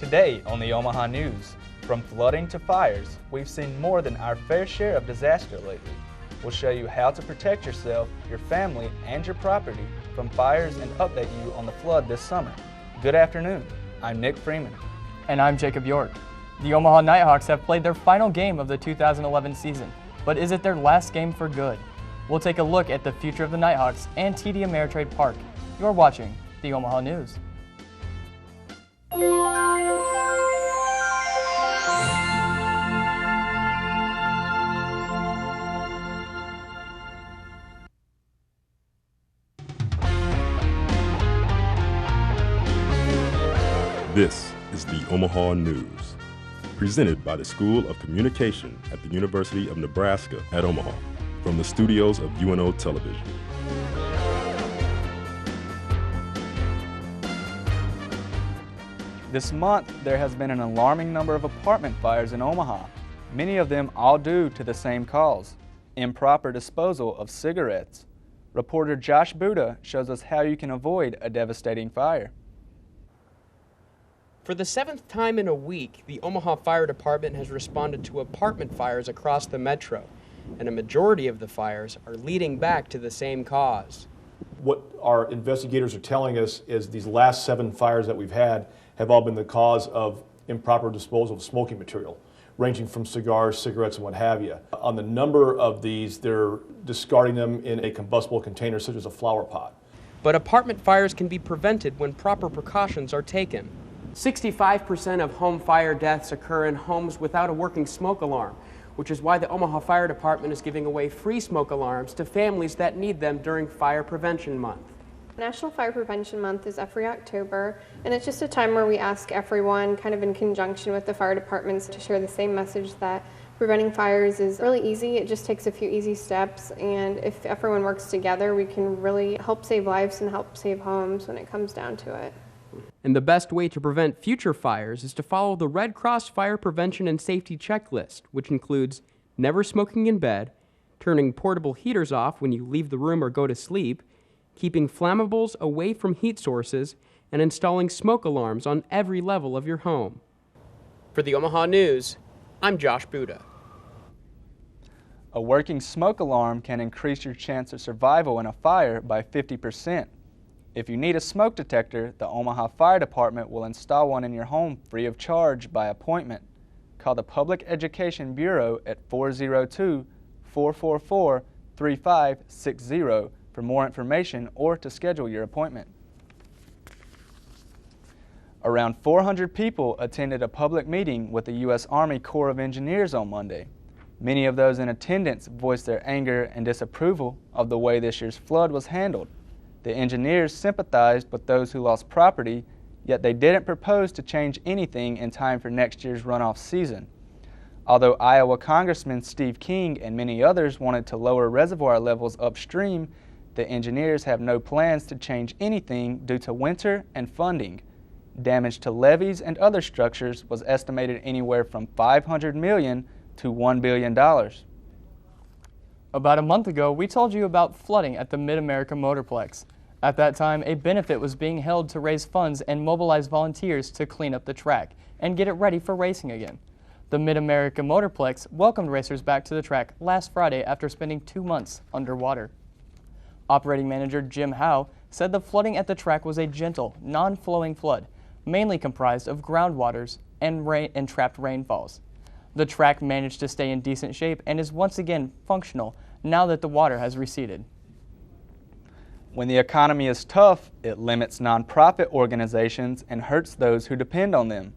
Today on the Omaha News, from flooding to fires, we've seen more than our fair share of disaster lately. We'll show you how to protect yourself, your family, and your property from fires and update you on the flood this summer. Good afternoon. I'm Nick Freeman. And I'm Jacob York. The Omaha Nighthawks have played their final game of the 2011 season, but is it their last game for good? We'll take a look at the future of the Nighthawks and TD Ameritrade Park. You're watching the Omaha News. This is the Omaha News, presented by the School of Communication at the University of Nebraska at Omaha, from the studios of UNO Television. This month, there has been an alarming number of apartment fires in Omaha, many of them all due to the same cause: improper disposal of cigarettes. Reporter Josh Buda shows us how you can avoid a devastating fire. For the seventh time in a week, the Omaha Fire Department has responded to apartment fires across the metro, and a majority of the fires are leading back to the same cause. What our investigators are telling us is these last 7 fires that we've had have all been the cause of improper disposal of smoking material, ranging from cigars, cigarettes, and what have you. On the number of these, they're discarding them in a combustible container such as a flower pot. But apartment fires can be prevented when proper precautions are taken. 65% of home fire deaths occur in homes without a working smoke alarm, which is why the Omaha Fire Department is giving away free smoke alarms to families that need them during Fire Prevention Month. National Fire Prevention Month is every October, and it's just a time where we ask everyone, kind of in conjunction with the fire departments, to share the same message that preventing fires is really easy. It just takes a few easy steps, and if everyone works together, we can really help save lives and help save homes when it comes down to it. And the best way to prevent future fires is to follow the Red Cross Fire Prevention and Safety Checklist, which includes never smoking in bed, turning portable heaters off when you leave the room or go to sleep, keeping flammables away from heat sources, and installing smoke alarms on every level of your home. For the Omaha News, I'm Josh Buda. A working smoke alarm can increase your chance of survival in a fire by 50%. If you need a smoke detector, the Omaha Fire Department will install one in your home free of charge by appointment. Call the Public Education Bureau at 402-444-3560 for more information or to schedule your appointment. Around 400 people attended a public meeting with the U.S. Army Corps of Engineers on Monday. Many of those in attendance voiced their anger and disapproval of the way this year's flood was handled. The engineers sympathized with those who lost property, yet they didn't propose to change anything in time for next year's runoff season. Although Iowa Congressman Steve King and many others wanted to lower reservoir levels upstream, the engineers have no plans to change anything due to winter and funding. Damage to levees and other structures was estimated anywhere from $500 million to $1 billion. About a month ago, we told you about flooding at the Mid-America Motorplex. At that time, a benefit was being held to raise funds and mobilize volunteers to clean up the track and get it ready for racing again. The Mid-America Motorplex welcomed racers back to the track last Friday after spending 2 months underwater. Operating manager Jim Howe said the flooding at the track was a gentle, non-flowing flood, mainly comprised of groundwaters and trapped rainfalls. The track managed to stay in decent shape and is once again functional now that the water has receded. When the economy is tough, it limits nonprofit organizations and hurts those who depend on them.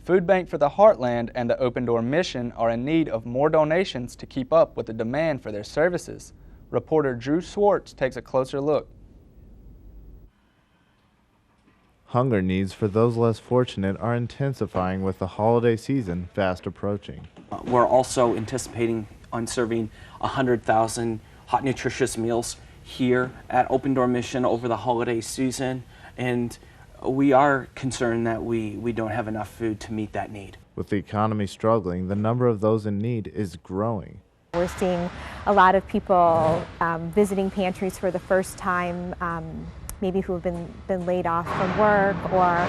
Food Bank for the Heartland and the Open Door Mission are in need of more donations to keep up with the demand for their services. Reporter Drew Swartz takes a closer look. Hunger needs for those less fortunate are intensifying with the holiday season fast approaching. We're also anticipating on serving 100,000 hot, nutritious meals here at Open Door Mission over the holiday season, and we are concerned that we don't have enough food to meet that need. With the economy struggling, the number of those in need is growing. We're seeing a lot of people visiting pantries for the first time, maybe who have been laid off from work or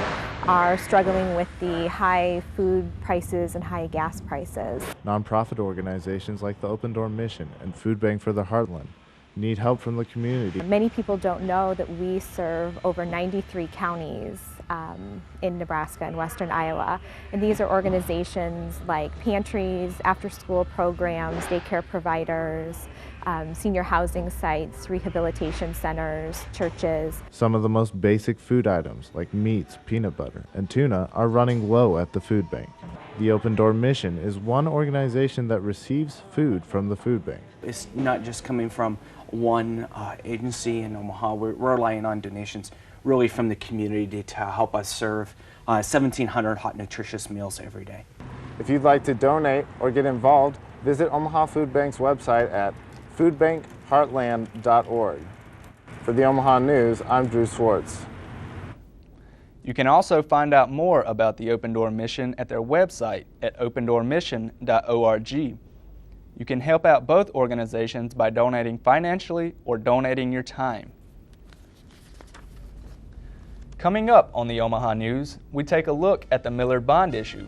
are struggling with the high food prices and high gas prices. Nonprofit organizations like the Open Door Mission and Food Bank for the Heartland need help from the community. Many people don't know that we serve over 93 counties in Nebraska and western Iowa. And these are organizations like pantries, after-school programs, daycare providers, senior housing sites, rehabilitation centers, churches. Some of the most basic food items like meats, peanut butter, and tuna are running low at the food bank. The Open Door Mission is one organization that receives food from the food bank. It's not just coming from one agency in Omaha. We're relying on donations really from the community to help us serve 1,700 hot, nutritious meals every day. If you'd like to donate or get involved, visit Omaha Food Bank's website at foodbankheartland.org. For the Omaha News, I'm Drew Swartz. You can also find out more about the Open Door Mission at their website at opendoormission.org. You can help out both organizations by donating financially or donating your time. Coming up on the Omaha News, we take a look at the Millard bond issue.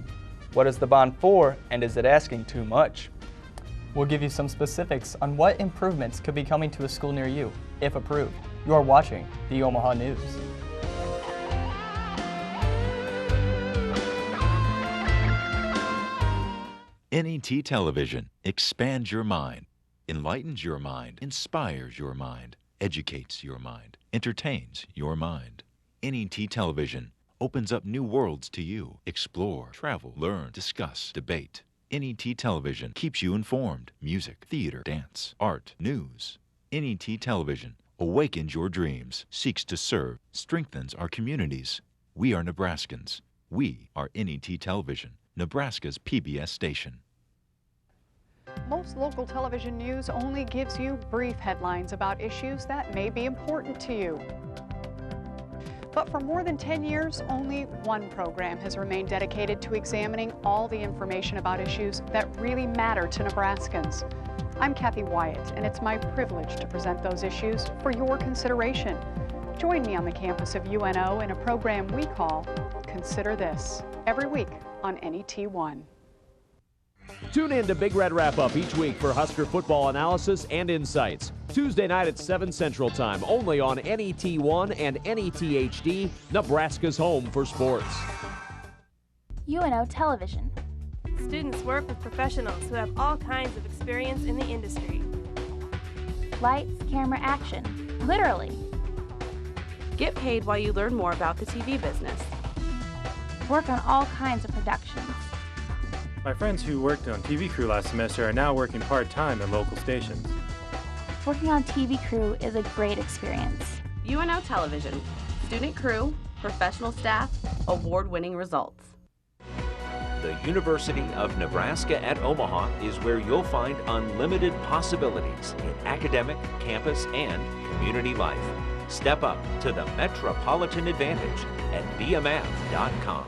What is the bond for, and is it asking too much? We'll give you some specifics on what improvements could be coming to a school near you, if approved. You are watching the Omaha News. NET Television expands your mind, enlightens your mind, inspires your mind, educates your mind, entertains your mind. NET Television opens up new worlds to you. Explore, travel, learn, discuss, debate. NET Television keeps you informed. Music, theater, dance, art, news. NET Television awakens your dreams, seeks to serve, strengthens our communities. We are Nebraskans. We are NET Television, Nebraska's PBS station. Most local television news only gives you brief headlines about issues that may be important to you. But for more than 10 years, only one program has remained dedicated to examining all the information about issues that really matter to Nebraskans. I'm Kathy Wyatt, and it's my privilege to present those issues for your consideration. Join me on the campus of UNO in a program we call Consider This, every week on NET1. Tune in to Big Red Wrap-Up each week for Husker football analysis and insights. Tuesday night at 7 Central Time, only on NET1 and NET HD, Nebraska's home for sports. UNO Television. Students work with professionals who have all kinds of experience in the industry. Lights, camera, action. Literally. Get paid while you learn more about the TV business. Work on all kinds of productions. My friends who worked on TV crew last semester are now working part-time at local stations. Working on TV crew is a great experience. UNO Television. Student crew, professional staff, award-winning results. The University of Nebraska at Omaha is where you'll find unlimited possibilities in academic, campus, and community life. Step up to the Metropolitan Advantage at bmaf.com.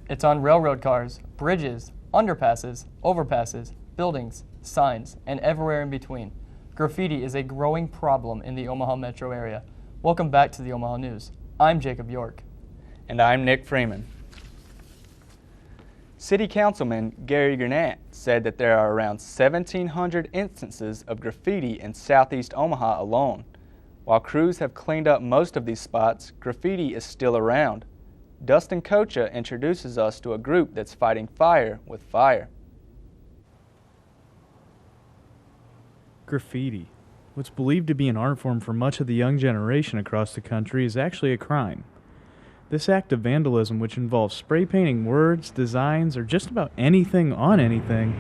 It's on railroad cars, bridges, underpasses, overpasses, buildings, signs, and everywhere in between. Graffiti is a growing problem in the Omaha metro area. Welcome back to the Omaha News. I'm Jacob York. And I'm Nick Freeman. City Councilman Gary Gurnett said that there are around 1,700 instances of graffiti in southeast Omaha alone. While crews have cleaned up most of these spots, graffiti is still around. Dustin Kocha introduces us to a group that's fighting fire with fire. Graffiti, what's believed to be an art form for much of the young generation across the country, is actually a crime. This act of vandalism, which involves spray painting words, designs, or just about anything on anything,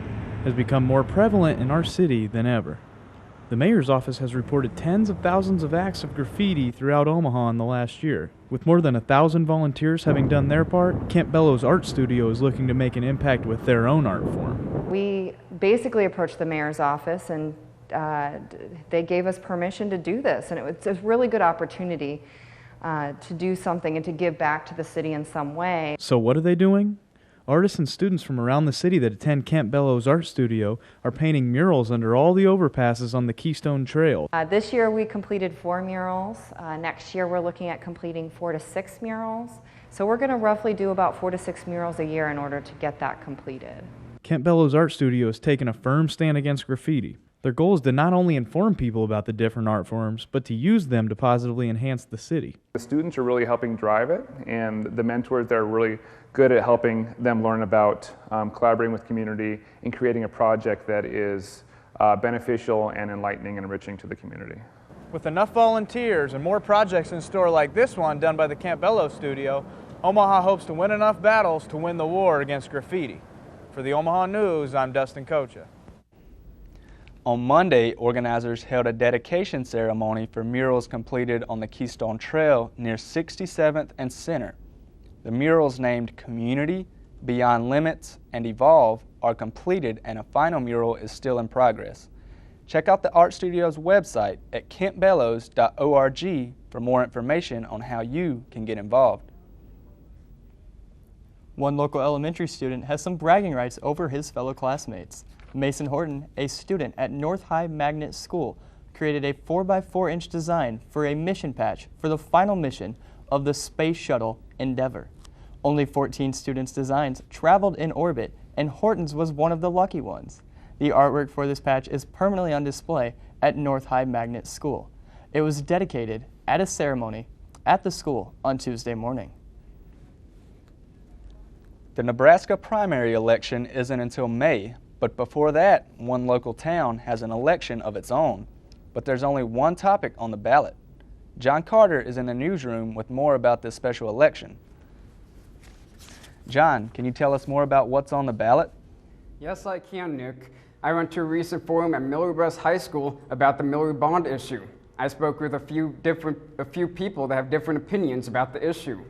has become more prevalent in our city than ever. The mayor's office has reported tens of thousands of acts of graffiti throughout Omaha in the last year. With more than 1,000 volunteers having done their part, Kent Bellows Art Studio is looking to make an impact with their own art form. We basically approached the mayor's office and they gave us permission to do this, and it was a really good opportunity to do something and to give back to the city in some way. So what are they doing? Artists and students from around the city that attend Kent Bellows Art Studio are painting murals under all the overpasses on the Keystone Trail. This year we completed 4 murals. Next year we're looking at completing 4 to 6 murals. So we're going to roughly do about 4 to 6 murals a year in order to get that completed. Kent Bellows Art Studio has taken a firm stand against graffiti. Their goal is to not only inform people about the different art forms, but to use them to positively enhance the city. The students are really helping drive it, and the mentors there are really good at helping them learn about collaborating with community and creating a project that is beneficial and enlightening and enriching to the community. With enough volunteers and more projects in store like this one done by the Kent Bellows Studio, Omaha hopes to win enough battles to win the war against graffiti. For the Omaha News, I'm Dustin Kocha. On Monday, organizers held a dedication ceremony for murals completed on the Keystone Trail near 67th and Center. The murals named Community, Beyond Limits, and Evolve are completed, and a final mural is still in progress. Check out the Art Studio's website at kentbellows.org for more information on how you can get involved. One local elementary student has some bragging rights over his fellow classmates. Mason Horton, a student at North High Magnet School, created a 4x4-inch design for a mission patch for the final mission of the Space Shuttle Endeavour. Only 14 students' designs traveled in orbit, and Horton's was one of the lucky ones. The artwork for this patch is permanently on display at North High Magnet School. It was dedicated at a ceremony at the school on Tuesday morning. The Nebraska primary election isn't until May, but before that, one local town has an election of its own. But there's only one topic on the ballot. John Carter is in the newsroom with more about this special election. John, can you tell us more about what's on the ballot? Yes, I can, Nick. I went to a recent forum at Millard West High School about the Millard bond issue. I spoke with a few people that have different opinions about the issue.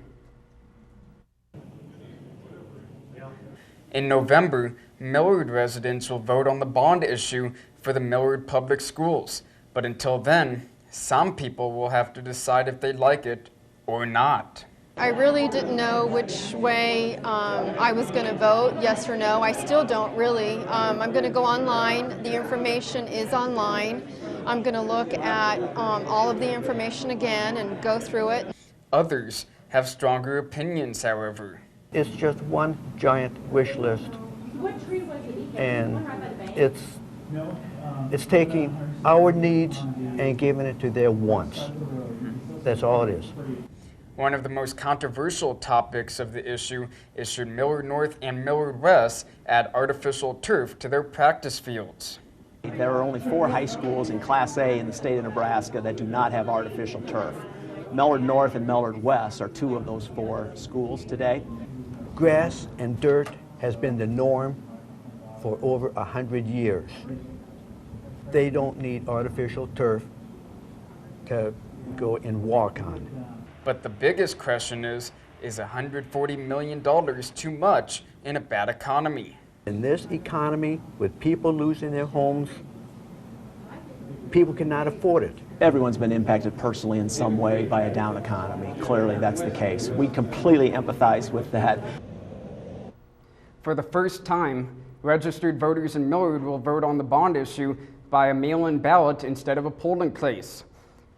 In November, Millard residents will vote on the bond issue for the Millard Public Schools. But until then, some people will have to decide if they like it or not. I really didn't know which way I was going to vote, yes or no. I still don't really. I'm going to go online. The information is online. I'm going to look at all of the information again and go through it. Others have stronger opinions, however. It's just one giant wish list, and it's taking our needs and giving it to their wants. That's all it is. One of the most controversial topics of the issue is should Millard North and Millard West add artificial turf to their practice fields. There are only 4 high schools in Class A in the state of Nebraska that do not have artificial turf. Millard North and Millard West are 2 of those 4 schools today. Grass and dirt has been the norm for over 100 years. They don't need artificial turf to go and walk on. But the biggest question is $140 million too much in a bad economy? In this economy, with people losing their homes, people cannot afford it. Everyone's been impacted personally in some way by a down economy. Clearly, that's the case. We completely empathize with that. For the first time, registered voters in Millard will vote on the bond issue by a mail-in ballot instead of a polling place.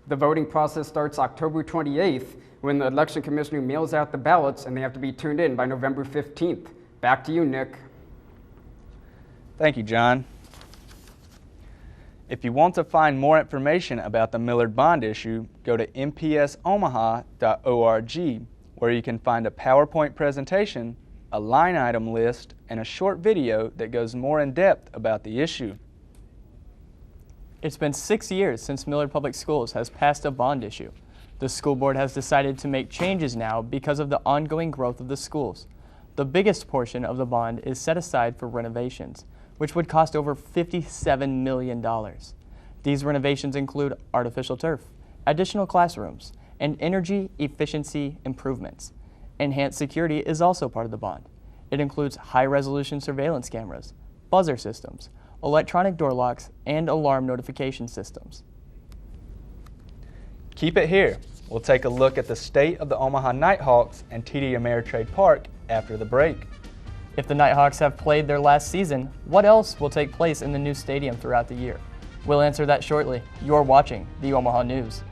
The voting process starts October 28th when the election commissioner mails out the ballots, and they have to be turned in by November 15th. Back to you, Nick. Thank you, John. If you want to find more information about the Millard bond issue, go to mpsomaha.org, where you can find a PowerPoint presentation, a line item list, and a short video that goes more in depth about the issue. It's been 6 years since Millard Public Schools has passed a bond issue. The school board has decided to make changes now because of the ongoing growth of the schools. The biggest portion of the bond is set aside for renovations, which would cost over $57 million. These renovations include artificial turf, additional classrooms, and energy efficiency improvements. Enhanced security is also part of the bond. It includes high-resolution surveillance cameras, buzzer systems, electronic door locks, and alarm notification systems. Keep it here. We'll take a look at the state of the Omaha Nighthawks and TD Ameritrade Park after the break. If the Nighthawks have played their last season, what else will take place in the new stadium throughout the year? We'll answer that shortly. You're watching the Omaha News.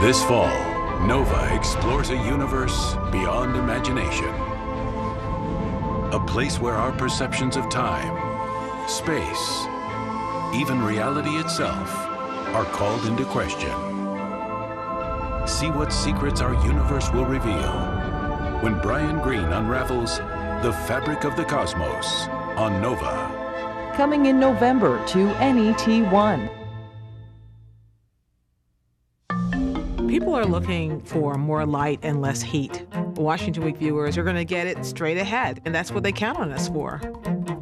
This fall, Nova explores a universe beyond imagination. A place where our perceptions of time, space, even reality itself are called into question. See what secrets our universe will reveal when Brian Greene unravels the fabric of the cosmos on Nova. Coming in November to NET1. People are looking for more light and less heat. Washington Week viewers are going to get it straight ahead, and that's what they count on us for.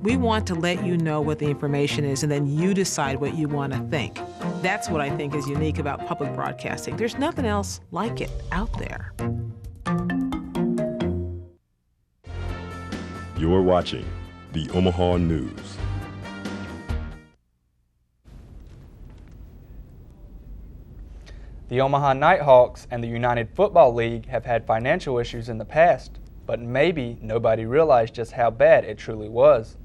We want to let you know what the information is, and then you decide what you want to think. That's what I think is unique about public broadcasting. There's nothing else like it out there. You're watching the Omaha News. The Omaha Nighthawks and the United Football League have had financial issues in the past, but maybe nobody realized just how bad it truly was.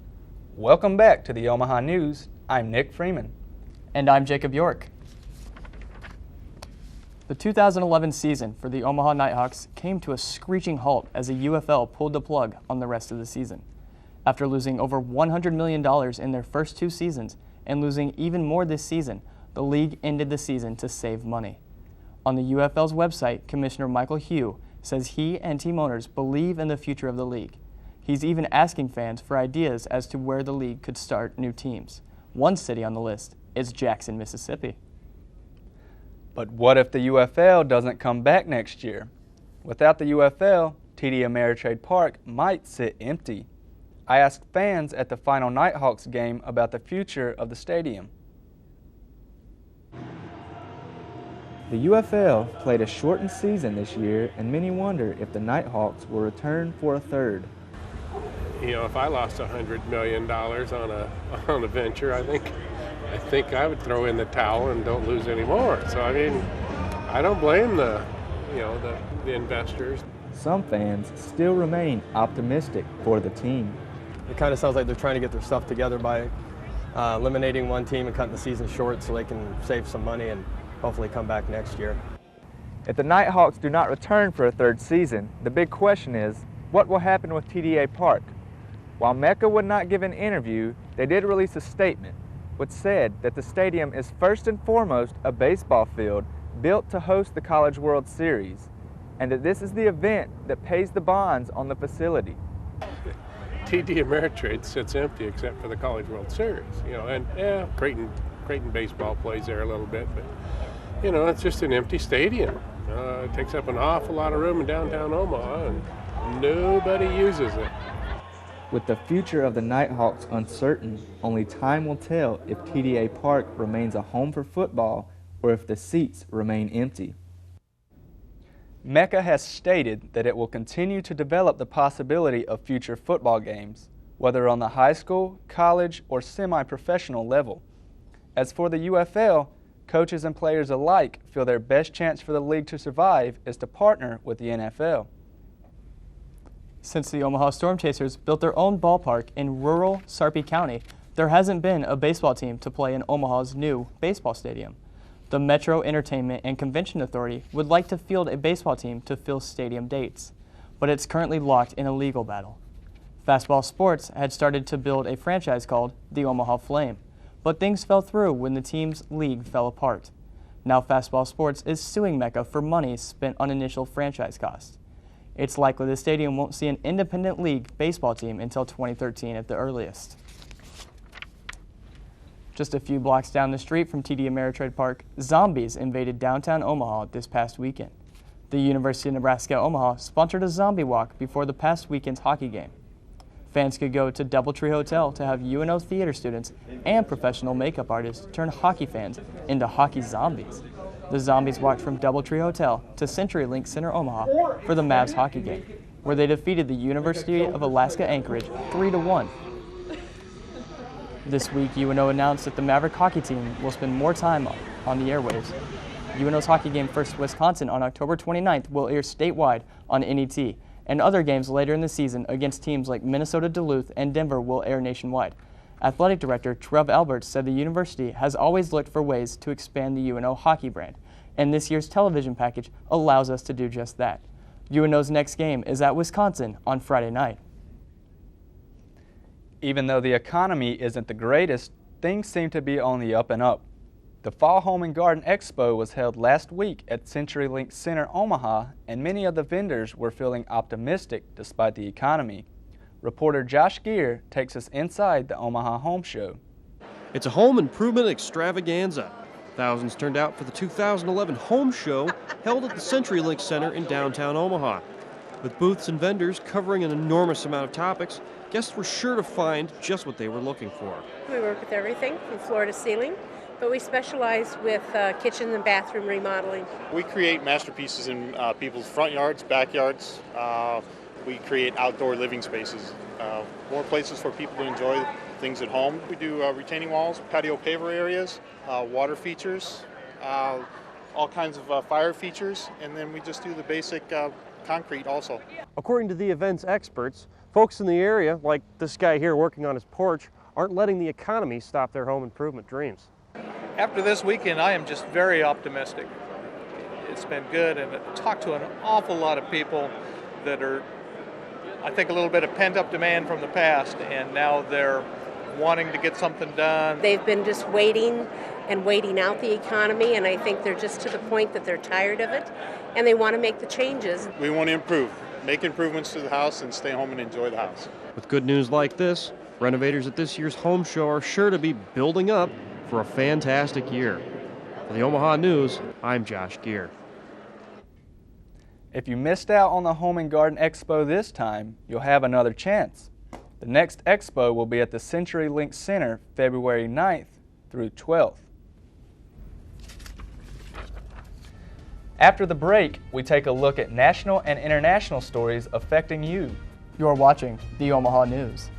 Welcome back to the Omaha News. I'm Nick Freeman. And I'm Jacob York. The 2011 season for the Omaha Nighthawks came to a screeching halt as the UFL pulled the plug on the rest of the season. After losing over $100 million in their first 2 seasons and losing even more this season, the league ended the season to save money. On the UFL's website, Commissioner Michael Hugh says he and team owners believe in the future of the league. He's even asking fans for ideas as to where the league could start new teams. One city on the list is Jackson, Mississippi. But what if the UFL doesn't come back next year? Without the UFL, TD Ameritrade Park might sit empty. I asked fans at the final Nighthawks game about the future of the stadium. The UFL played a shortened season this year, and many wonder if the Nighthawks will return for a third. You know, if I lost $100 million on a venture, I think I would throw in the towel and don't lose any more. So I mean, I don't blame the investors. Some fans still remain optimistic for the team. It kind of sounds like they're trying to get their stuff together by eliminating one team and cutting the season short so they can save some money and hopefully come back next year. If the Nighthawks do not return for a third season, the big question is, what will happen with TDA Park? While Mecca would not give an interview, they did release a statement which said that the stadium is first and foremost a baseball field built to host the College World Series, and that this is the event that pays the bonds on the facility. TD Ameritrade sits empty except for the College World Series, and yeah, Creighton baseball plays there a little bit, but it's just an empty stadium. It takes up an awful lot of room in downtown Omaha, and nobody uses it. With the future of the Nighthawks uncertain, only time will tell if TDA Park remains a home for football or if the seats remain empty. Mecca has stated that it will continue to develop the possibility of future football games, whether on the high school, college, or semi-professional level. As for the UFL, coaches and players alike feel their best chance for the league to survive is to partner with the NFL. Since the Omaha Storm Chasers built their own ballpark in rural Sarpy County, there hasn't been a baseball team to play in Omaha's new baseball stadium. The Metro Entertainment and Convention Authority would like to field a baseball team to fill stadium dates, but it's currently locked in a legal battle. Fastball Sports had started to build a franchise called the Omaha Flame, but things fell through when the team's league fell apart. Now Fastball Sports is suing Mecca for money spent on initial franchise costs. It's likely the stadium won't see an independent league baseball team until 2013 at the earliest. Just a few blocks down the street from TD Ameritrade Park, zombies invaded downtown Omaha this past weekend. The University of Nebraska-Omaha sponsored a zombie walk before the past weekend's hockey game. Fans could go to DoubleTree Hotel to have UNO theater students and professional makeup artists turn hockey fans into hockey zombies. The zombies walked from DoubleTree Hotel to CenturyLink Center Omaha for the Mavs hockey game, where they defeated the University of Alaska Anchorage 3-1. This week, UNO announced that the Maverick hockey team will spend more time on the airwaves. UNO's hockey game versus Wisconsin on October 29th will air statewide on NET, and other games later in the season against teams like Minnesota Duluth and Denver will air nationwide. Athletic Director Trev Alberts said the university has always looked for ways to expand the UNO hockey brand, and this year's television package allows us to do just that. UNO's next game is at Wisconsin on Friday night. Even though the economy isn't the greatest, things seem to be on the up and up. The Fall Home and Garden Expo was held last week at CenturyLink Center, Omaha, and many of the vendors were feeling optimistic despite the economy. Reporter Josh Gear takes us inside the Omaha Home Show. It's a home improvement extravaganza. Thousands turned out for the 2011 Home Show held at the CenturyLink Center in downtown Omaha. With booths and vendors covering an enormous amount of topics, guests were sure to find just what they were looking for. We work with everything from floor to ceiling, but we specialize with kitchen and bathroom remodeling. We create masterpieces in people's front yards, backyards. We create outdoor living spaces, more places for people to enjoy things at home. We do retaining walls, patio paver areas, water features, all kinds of fire features, and then we just do the basic concrete also. According to the event's experts, folks in the area, like this guy here working on his porch, aren't letting the economy stop their home improvement dreams. After this weekend, I am just very optimistic. It's been good, and I've talked to an awful lot of people that are, I think, a little bit of pent-up demand from the past, and now they're wanting to get something done. They've been just waiting and waiting out the economy, and I think they're just to the point that they're tired of it, and they want to make the changes. We want to improve, make improvements to the house, and stay home and enjoy the house. With good news like this, renovators at this year's home show are sure to be building up for a fantastic year. For the Omaha News, I'm Josh Gear. If you missed out on the Home and Garden Expo this time, you'll have another chance. The next expo will be at the CenturyLink Center February 9th through 12th. After the break, we take a look at national and international stories affecting you. You're watching the Omaha News.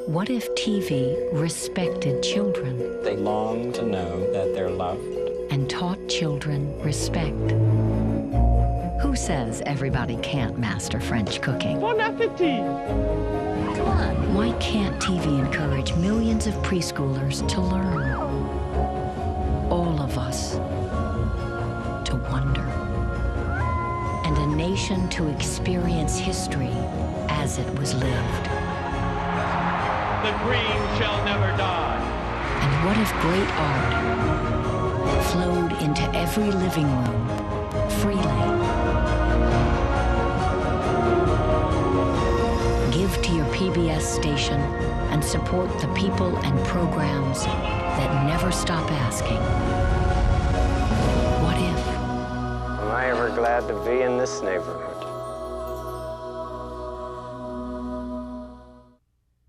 What if TV respected children? They long to know that they're loved. And taught children respect. Who says everybody can't master French cooking? Bon appetit! Come on. Why can't TV encourage millions of preschoolers to learn? All of us to wonder. And a nation to experience history as it was lived. The dream shall never die. And what if great art flowed into every living room freely? Give to your PBS station and support the people and programs that never stop asking, what if? Am I ever glad to be in this neighborhood?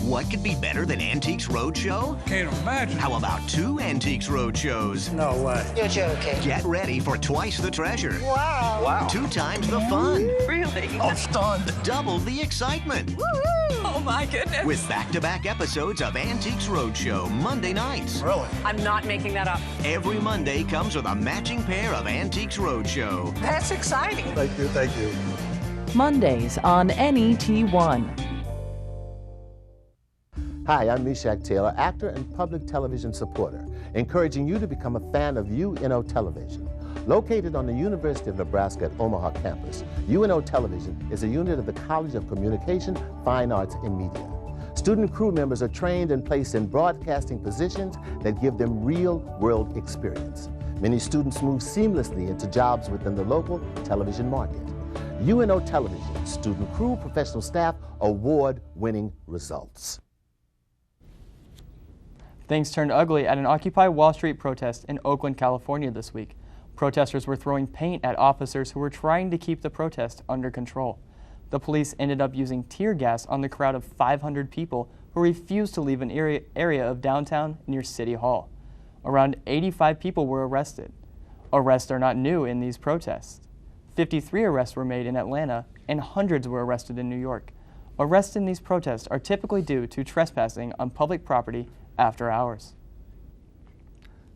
What could be better than Antiques Roadshow? Can't imagine. How about 2 Antiques Roadshows? No way. You're joking. Get ready for twice the treasure. Wow. 2 times the fun. Really? I'm stunned. Double the excitement. Oh my goodness. With back-to-back episodes of Antiques Roadshow Monday nights. Really? I'm not making that up. Every Monday comes with a matching pair of Antiques Roadshow. That's exciting. Thank you, thank you. Mondays on NET1. Hi, I'm Meshack Taylor, actor and public television supporter, encouraging you to become a fan of UNO Television. Located on the University of Nebraska at Omaha campus, UNO Television is a unit of the College of Communication, Fine Arts, and Media. Student crew members are trained and placed in broadcasting positions that give them real-world experience. Many students move seamlessly into jobs within the local television market. UNO Television, student crew, professional staff, award-winning results. Things turned ugly at an Occupy Wall Street protest in Oakland, California this week. Protesters were throwing paint at officers who were trying to keep the protest under control. The police ended up using tear gas on the crowd of 500 people who refused to leave an area of downtown near City Hall. Around 85 people were arrested. Arrests are not new in these protests. 53 arrests were made in Atlanta, and hundreds were arrested in New York. Arrests in these protests are typically due to trespassing on public property after hours.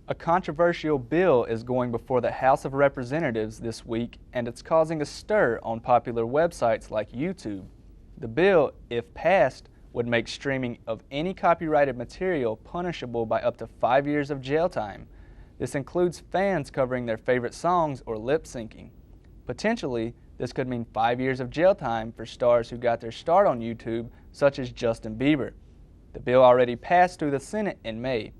A controversial bill is going before the House of Representatives this week, and it's causing a stir on popular websites like YouTube. The bill, if passed, would make streaming of any copyrighted material punishable by up to 5 years of jail time. This includes fans covering their favorite songs or lip syncing. Potentially, this could mean 5 years of jail time for stars who got their start on YouTube, such as Justin Bieber. The bill already passed through the Senate in May.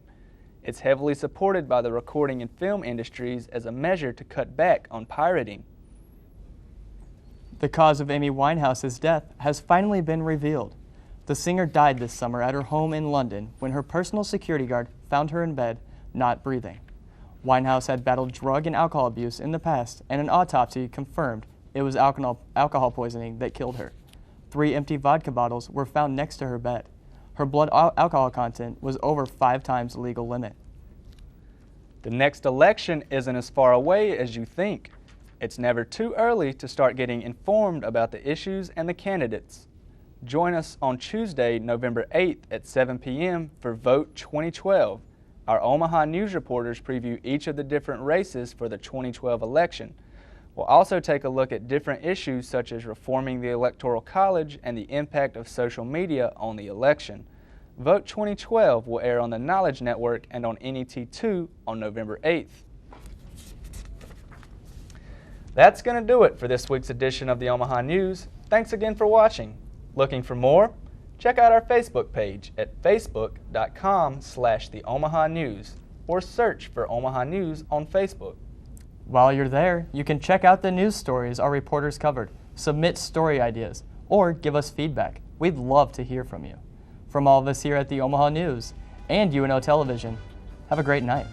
It's heavily supported by the recording and film industries as a measure to cut back on pirating. The cause of Amy Winehouse's death has finally been revealed. The singer died this summer at her home in London when her personal security guard found her in bed, not breathing. Winehouse had battled drug and alcohol abuse in the past, and an autopsy confirmed it was alcohol poisoning that killed her. 3 empty vodka bottles were found next to her bed. Her blood alcohol content was over 5 times the legal limit. The next election isn't as far away as you think. It's never too early to start getting informed about the issues and the candidates. Join us on Tuesday, November 8th at 7 p.m. for Vote 2012. Our Omaha news reporters preview each of the different races for the 2012 election. We'll also take a look at different issues such as reforming the Electoral College and the impact of social media on the election. Vote 2012 will air on the Knowledge Network and on NET2 on November 8th. That's going to do it for this week's edition of the Omaha News. Thanks again for watching. Looking for more? Check out our Facebook page at facebook.com/The Omaha News or search for Omaha News on Facebook. While you're there, you can check out the news stories our reporters covered, submit story ideas, or give us feedback. We'd love to hear from you. From all of us here at the Omaha News and UNO Television, have a great night.